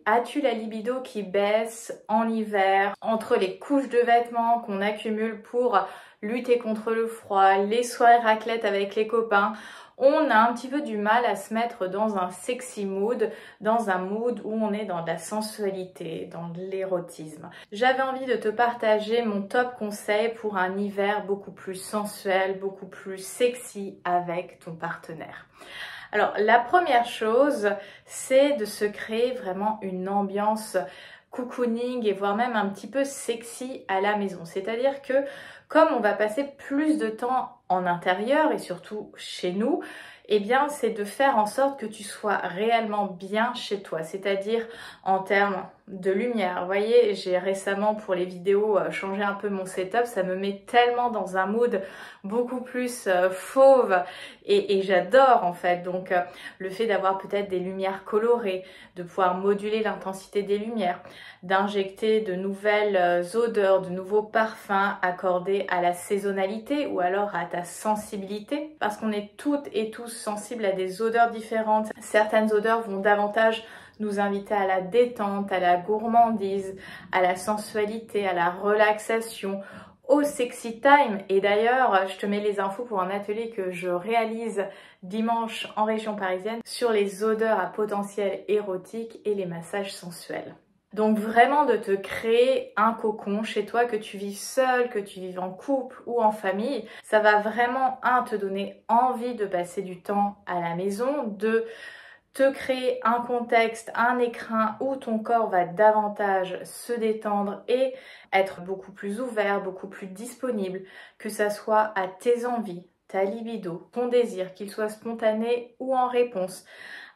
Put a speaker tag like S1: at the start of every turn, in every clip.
S1: as-tu la libido qui baisse en hiver, entre les couches de vêtements qu'on accumule pour lutter contre le froid, les soirées raclette avec les copains? On a un petit peu du mal à se mettre dans un sexy mood, dans un mood où on est dans de la sensualité, dans de l'érotisme. J'avais envie de te partager mon top conseil pour un hiver beaucoup plus sensuel, beaucoup plus sexy avec ton partenaire. Alors, la première chose, c'est de se créer vraiment une ambiance cocooning et voire même un petit peu sexy à la maison. C'est-à-dire que comme on va passer plus de temps en intérieur et surtout chez nous, eh bien c'est de faire en sorte que tu sois réellement bien chez toi, c'est-à-dire en termes de lumière. Vous voyez, j'ai récemment pour les vidéos changé un peu mon setup, ça me met tellement dans un mood beaucoup plus fauve et j'adore en fait. Donc le fait d'avoir peut-être des lumières colorées, de pouvoir moduler l'intensité des lumières, d'injecter de nouvelles odeurs, de nouveaux parfums accordés à la saisonnalité ou alors à ta sensibilité, parce qu'on est toutes et tous sensibles à des odeurs différentes. Certaines odeurs vont davantage nous inviter à la détente, à la gourmandise, à la sensualité, à la relaxation, au sexy time. Et d'ailleurs, je te mets les infos pour un atelier que je réalise dimanche en région parisienne sur les odeurs à potentiel érotique et les massages sensuels. Donc vraiment de te créer un cocon chez toi, que tu vives seul, que tu vives en couple ou en famille, ça va vraiment, te donner envie de passer du temps à la maison, de te créer un contexte, un écrin où ton corps va davantage se détendre et être beaucoup plus ouvert, beaucoup plus disponible, que ça soit à tes envies, ta libido, ton désir, qu'il soit spontané ou en réponse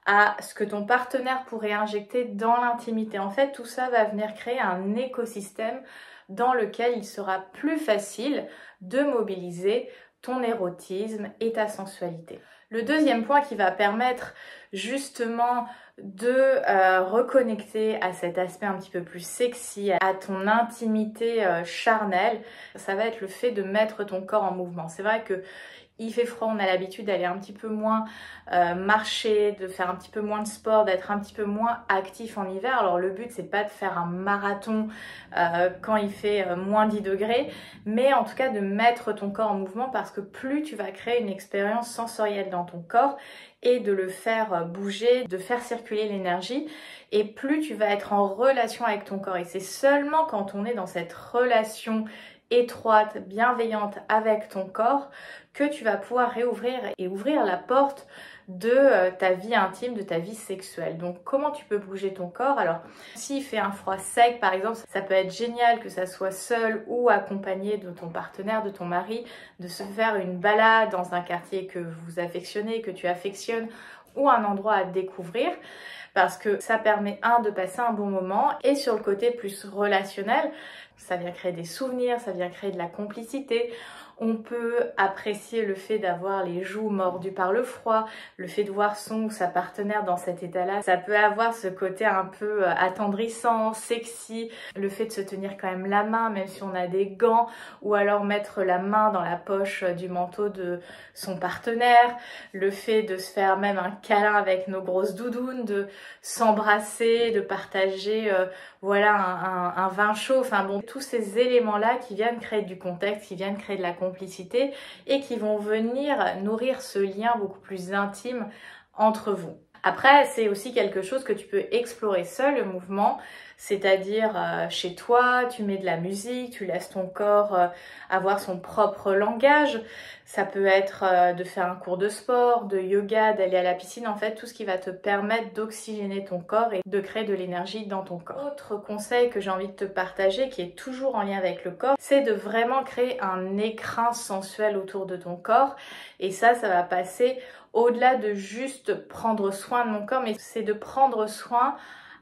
S1: à ce que ton partenaire pourrait injecter dans l'intimité. En fait, tout ça va venir créer un écosystème dans lequel il sera plus facile de mobiliser ton érotisme et ta sensualité. Le deuxième point qui va permettre justement de reconnecter à cet aspect un petit peu plus sexy, à ton intimité charnelle, ça va être le fait de mettre ton corps en mouvement. C'est vrai que il fait froid, on a l'habitude d'aller un petit peu moins marcher, de faire un petit peu moins de sport, d'être un petit peu moins actif en hiver. Alors le but c'est pas de faire un marathon quand il fait moins 10 degrés, mais en tout cas de mettre ton corps en mouvement, parce que plus tu vas créer une expérience sensorielle dans ton corps et de le faire bouger, de faire circuler l'énergie, et plus tu vas être en relation avec ton corps. Et c'est seulement quand on est dans cette relation étroite, bienveillante avec ton corps que tu vas pouvoir réouvrir et ouvrir la porte de ta vie intime, de ta vie sexuelle. Donc comment tu peux bouger ton corps? Alors s'il fait un froid sec par exemple, ça peut être génial que ça soit seul ou accompagné de ton partenaire, de ton mari, de se faire une balade dans un quartier que vous affectionnez, que tu affectionnes, ou un endroit à découvrir, parce que ça permet de passer un bon moment, et sur le côté plus relationnel, ça vient créer des souvenirs, ça vient créer de la complicité. On peut apprécier le fait d'avoir les joues mordues par le froid, le fait de voir son ou sa partenaire dans cet état-là. Ça peut avoir ce côté un peu attendrissant, sexy, le fait de se tenir quand même la main, même si on a des gants, ou alors mettre la main dans la poche du manteau de son partenaire, le fait de se faire même un câlin avec nos grosses doudounes, de s'embrasser, de partager voilà un vin chaud, enfin bon, tous ces éléments-là qui viennent créer du contexte, qui viennent créer de la complicité et qui vont venir nourrir ce lien beaucoup plus intime entre vous. Après, c'est aussi quelque chose que tu peux explorer seul, le mouvement, c'est-à-dire chez toi, tu mets de la musique, tu laisses ton corps avoir son propre langage. Ça peut être de faire un cours de sport, de yoga, d'aller à la piscine, en fait tout ce qui va te permettre d'oxygéner ton corps et de créer de l'énergie dans ton corps. Autre conseil que j'ai envie de te partager, qui est toujours en lien avec le corps, c'est de vraiment créer un écrin sensuel autour de ton corps, et ça va passer au-delà de juste prendre soin de mon corps, mais c'est de prendre soin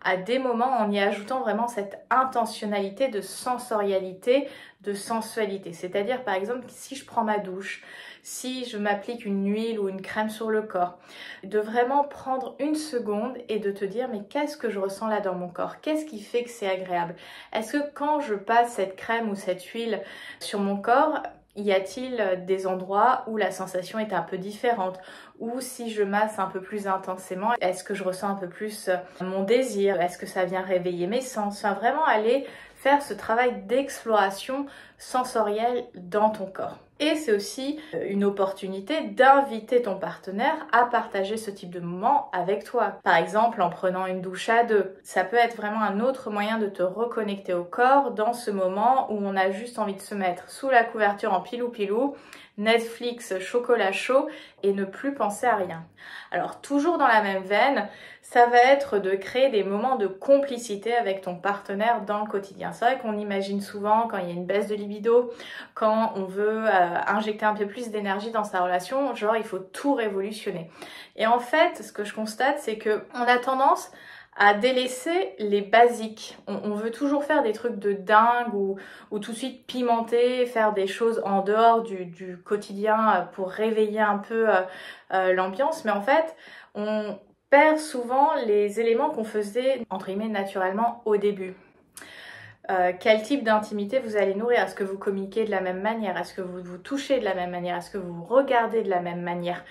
S1: à des moments en y ajoutant vraiment cette intentionnalité de sensorialité, de sensualité. C'est-à-dire par exemple si je prends ma douche, si je m'applique une huile ou une crème sur le corps, de vraiment prendre une seconde et de te dire mais qu'est-ce que je ressens là dans mon corps? Qu'est-ce qui fait que c'est agréable? Est-ce que quand je passe cette crème ou cette huile sur mon corps, y a-t-il des endroits où la sensation est un peu différente? Ou si je masse un peu plus intensément, est-ce que je ressens un peu plus mon désir? Est-ce que ça vient réveiller mes sens? Enfin, vraiment aller faire ce travail d'exploration sensorielle dans ton corps. Et c'est aussi une opportunité d'inviter ton partenaire à partager ce type de moment avec toi. Par exemple, en prenant une douche à deux. Ça peut être vraiment un autre moyen de te reconnecter au corps dans ce moment où on a juste envie de se mettre sous la couverture en pilou-pilou, Netflix, chocolat chaud et ne plus penser à rien. Alors toujours dans la même veine, ça va être de créer des moments de complicité avec ton partenaire dans le quotidien. C'est vrai qu'on imagine souvent quand il y a une baisse de libido, quand on veut injecter un peu plus d'énergie dans sa relation, genre il faut tout révolutionner. Et en fait, ce que je constate, c'est que on a tendance à délaisser les basiques. On veut toujours faire des trucs de dingue ou tout de suite pimenter, faire des choses en dehors du quotidien pour réveiller un peu l'ambiance. Mais en fait, on perd souvent les éléments qu'on faisait, entre guillemets, naturellement au début. Quel type d'intimité vous allez nourrir? Est-ce que vous communiquez de la même manière? Est-ce que vous vous touchez de la même manière? Est-ce que vous vous regardez de la même manière?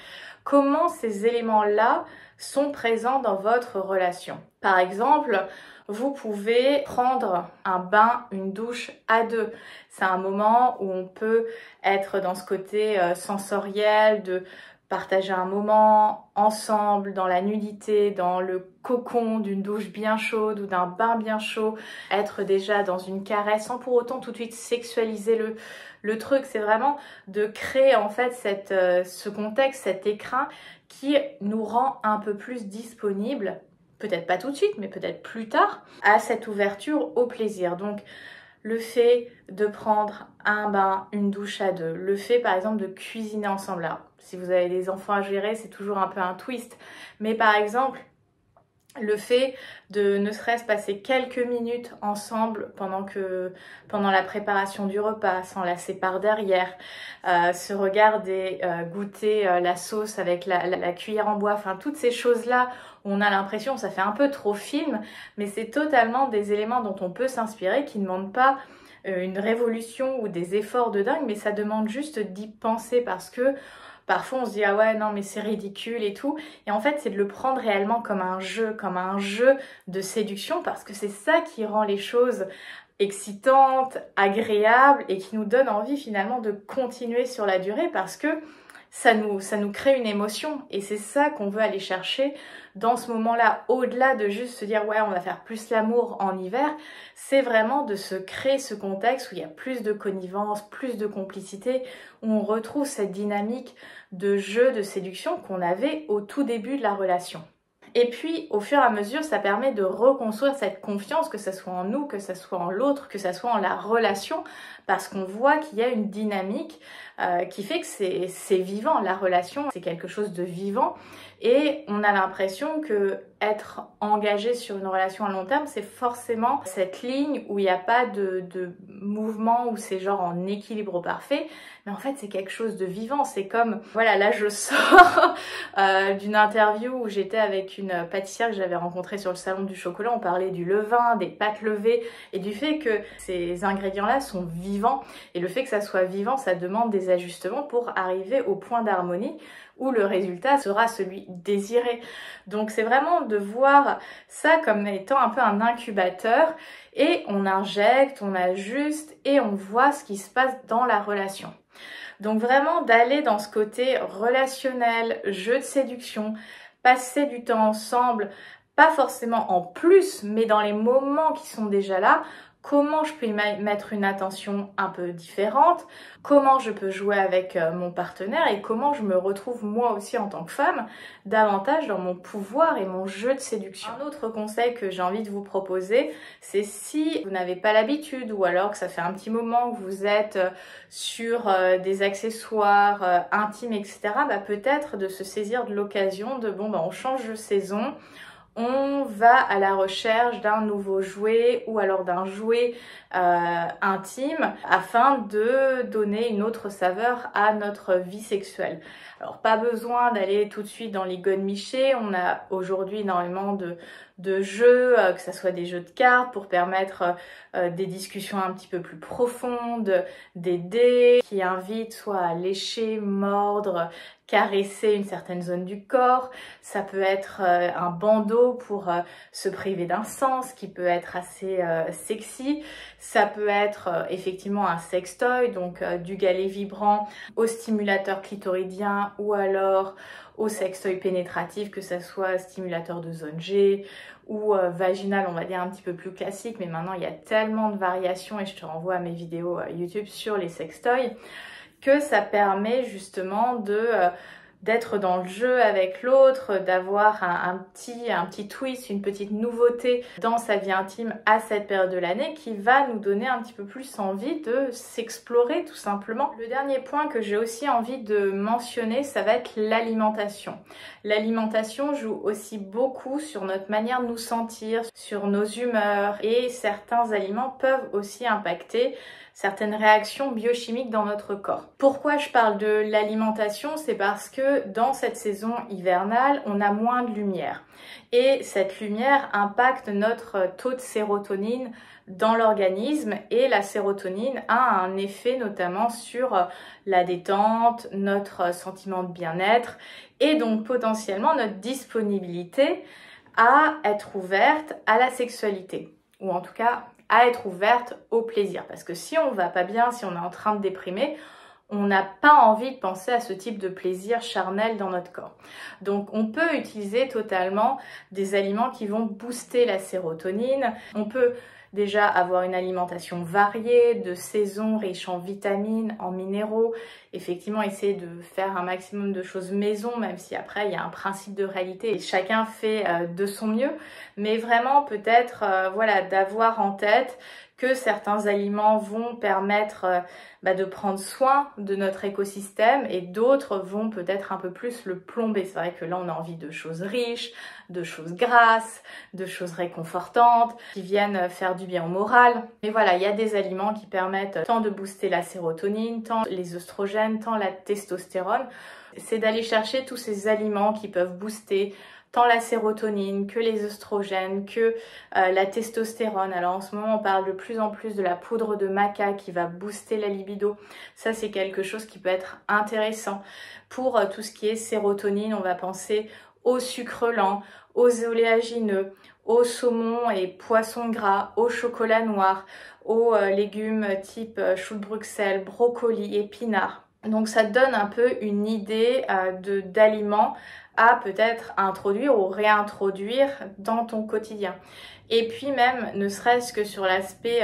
S1: Comment ces éléments-là sont présents dans votre relation? Par exemple, vous pouvez prendre un bain, une douche à deux. C'est un moment où on peut être dans ce côté sensoriel, de partager un moment ensemble dans la nudité, dans le cocon d'une douche bien chaude ou d'un bain bien chaud, être déjà dans une caresse sans pour autant tout de suite sexualiser le truc. C'est vraiment de créer en fait ce contexte, cet écrin qui nous rend un peu plus disponibles, peut-être pas tout de suite, mais peut-être plus tard, à cette ouverture au plaisir. Donc, le fait de prendre un bain, une douche à deux, le fait par exemple de cuisiner ensemble. Là, si vous avez des enfants à gérer, c'est toujours un peu un twist. Mais par exemple, le fait de ne serait-ce passer quelques minutes ensemble pendant la préparation du repas, sans lasser par derrière, se regarder, goûter la sauce avec la cuillère en bois, enfin toutes ces choses-là, on a l'impression, ça fait un peu trop film, mais c'est totalement des éléments dont on peut s'inspirer, qui ne demandent pas une révolution ou des efforts de dingue, mais ça demande juste d'y penser parce que parfois on se dit ah ouais non mais c'est ridicule et tout, et en fait c'est de le prendre réellement comme un jeu de séduction, parce que c'est ça qui rend les choses excitantes, agréables et qui nous donne envie finalement de continuer sur la durée, parce que ça nous crée une émotion et c'est ça qu'on veut aller chercher dans ce moment-là, au-delà de juste se dire ouais on va faire plus l'amour en hiver, c'est vraiment de se créer ce contexte où il y a plus de connivence, plus de complicité, où on retrouve cette dynamique de jeu, de séduction qu'on avait au tout début de la relation. Et puis, au fur et à mesure, ça permet de reconstruire cette confiance, que ce soit en nous, que ce soit en l'autre, que ce soit en la relation, parce qu'on voit qu'il y a une dynamique qui fait que c'est vivant. La relation, c'est quelque chose de vivant. Et on a l'impression que être engagé sur une relation à long terme, c'est forcément cette ligne où il n'y a pas de mouvement, où c'est genre en équilibre parfait. Mais en fait, c'est quelque chose de vivant. C'est comme, voilà, là je sors d'une interview où j'étais avec une pâtissière que j'avais rencontrée sur le salon du chocolat. On parlait du levain, des pâtes levées et du fait que ces ingrédients-là sont vivants. Et le fait que ça soit vivant, ça demande des ajustements pour arriver au point d'harmonie où le résultat sera celui désiré. Donc c'est vraiment de voir ça comme étant un peu un incubateur, et on injecte, on ajuste et on voit ce qui se passe dans la relation. Donc vraiment d'aller dans ce côté relationnel, jeu de séduction, passer du temps ensemble, pas forcément en plus, mais dans les moments qui sont déjà là. Comment je peux y mettre une attention un peu différente, comment je peux jouer avec mon partenaire et comment je me retrouve moi aussi en tant que femme davantage dans mon pouvoir et mon jeu de séduction. Un autre conseil que j'ai envie de vous proposer, c'est si vous n'avez pas l'habitude ou alors que ça fait un petit moment que vous êtes sur des accessoires intimes, etc., bah peut-être de se saisir de l'occasion de bon bah on change de saison, on va à la recherche d'un nouveau jouet ou alors d'un jouet intime afin de donner une autre saveur à notre vie sexuelle. Alors pas besoin d'aller tout de suite dans les godemichés, on a aujourd'hui énormément de jeux, que ce soit des jeux de cartes pour permettre des discussions un petit peu plus profondes, des dés qui invitent soit à lécher, mordre, caresser une certaine zone du corps. Ça peut être un bandeau pour se priver d'un sens qui peut être assez sexy. Ça peut être effectivement un sextoy, donc du galet vibrant au stimulateur clitoridien ou alors au sextoy pénétratif, que ce soit stimulateur de zone G ou vaginal, on va dire un petit peu plus classique, mais maintenant il y a tellement de variations et je te renvoie à mes vidéos YouTube sur les sextoys, que ça permet justement d'être dans le jeu avec l'autre, d'avoir un petit twist, une petite nouveauté dans sa vie intime à cette période de l'année qui va nous donner un petit peu plus envie de s'explorer tout simplement. Le dernier point que j'ai aussi envie de mentionner, ça va être l'alimentation. L'alimentation joue aussi beaucoup sur notre manière de nous sentir, sur nos humeurs, et certains aliments peuvent aussi impacter certaines réactions biochimiques dans notre corps. Pourquoi je parle de l'alimentation? C'est parce que dans cette saison hivernale, on a moins de lumière. Et cette lumière impacte notre taux de sérotonine dans l'organisme, et la sérotonine a un effet notamment sur la détente, notre sentiment de bien-être et donc potentiellement notre disponibilité à être ouverte à la sexualité, ou en tout cas à être ouverte au plaisir. Parce que si on va pas bien, si on est en train de déprimer, on n'a pas envie de penser à ce type de plaisir charnel dans notre corps. Donc on peut utiliser totalement des aliments qui vont booster la sérotonine. On peut déjà avoir une alimentation variée, de saison, riche en vitamines, en minéraux. Effectivement, essayer de faire un maximum de choses maison, même si après il y a un principe de réalité et chacun fait de son mieux. Mais vraiment peut-être voilà, d'avoir en tête que certains aliments vont permettre de prendre soin de notre écosystème et d'autres vont peut-être un peu plus le plomber. C'est vrai que là on a envie de choses riches, de choses grasses, de choses réconfortantes qui viennent faire du bien au moral. Mais voilà, il y a des aliments qui permettent tant de booster la sérotonine, tant les oestrogènes, tant la testostérone. C'est d'aller chercher tous ces aliments qui peuvent booster tant la sérotonine que les oestrogènes, que la testostérone. Alors en ce moment, on parle de plus en plus de la poudre de maca qui va booster la libido. Ça, c'est quelque chose qui peut être intéressant. Pour tout ce qui est sérotonine, on va penser au sucre lent, aux oléagineux, au saumon et poissons gras, au chocolat noir, aux légumes type chou de Bruxelles, brocoli, épinards. Donc ça donne un peu une idée d'aliments à peut-être introduire ou réintroduire dans ton quotidien. Et puis même, ne serait-ce que sur l'aspect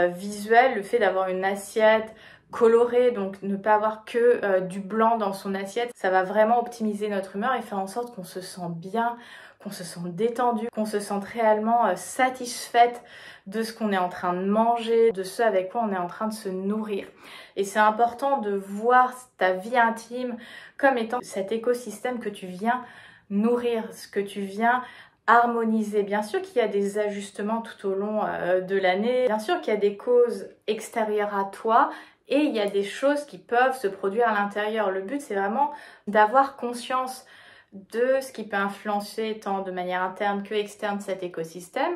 S1: visuel, le fait d'avoir une assiette colorée, donc ne pas avoir que du blanc dans son assiette, ça va vraiment optimiser notre humeur et faire en sorte qu'on se sent bien, qu'on se sente détendu, qu'on se sente réellement satisfaite de ce qu'on est en train de manger, de ce avec quoi on est en train de se nourrir. Et c'est important de voir ta vie intime comme étant cet écosystème que tu viens nourrir, ce que tu viens harmoniser. Bien sûr qu'il y a des ajustements tout au long de l'année, bien sûr qu'il y a des causes extérieures à toi, et il y a des choses qui peuvent se produire à l'intérieur. Le but, c'est vraiment d'avoir conscience de ce qui peut influencer tant de manière interne que externe cet écosystème,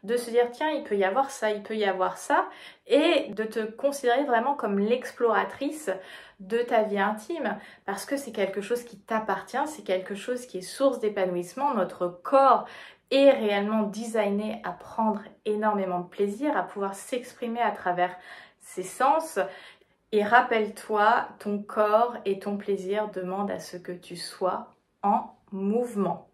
S1: de se dire tiens, il peut y avoir ça, il peut y avoir ça, et de te considérer vraiment comme l'exploratrice de ta vie intime, parce que c'est quelque chose qui t'appartient, c'est quelque chose qui est source d'épanouissement. Notre corps est réellement designé à prendre énormément de plaisir, à pouvoir s'exprimer à travers ses sens. Et rappelle-toi, ton corps et ton plaisir demandent à ce que tu sois en mouvement.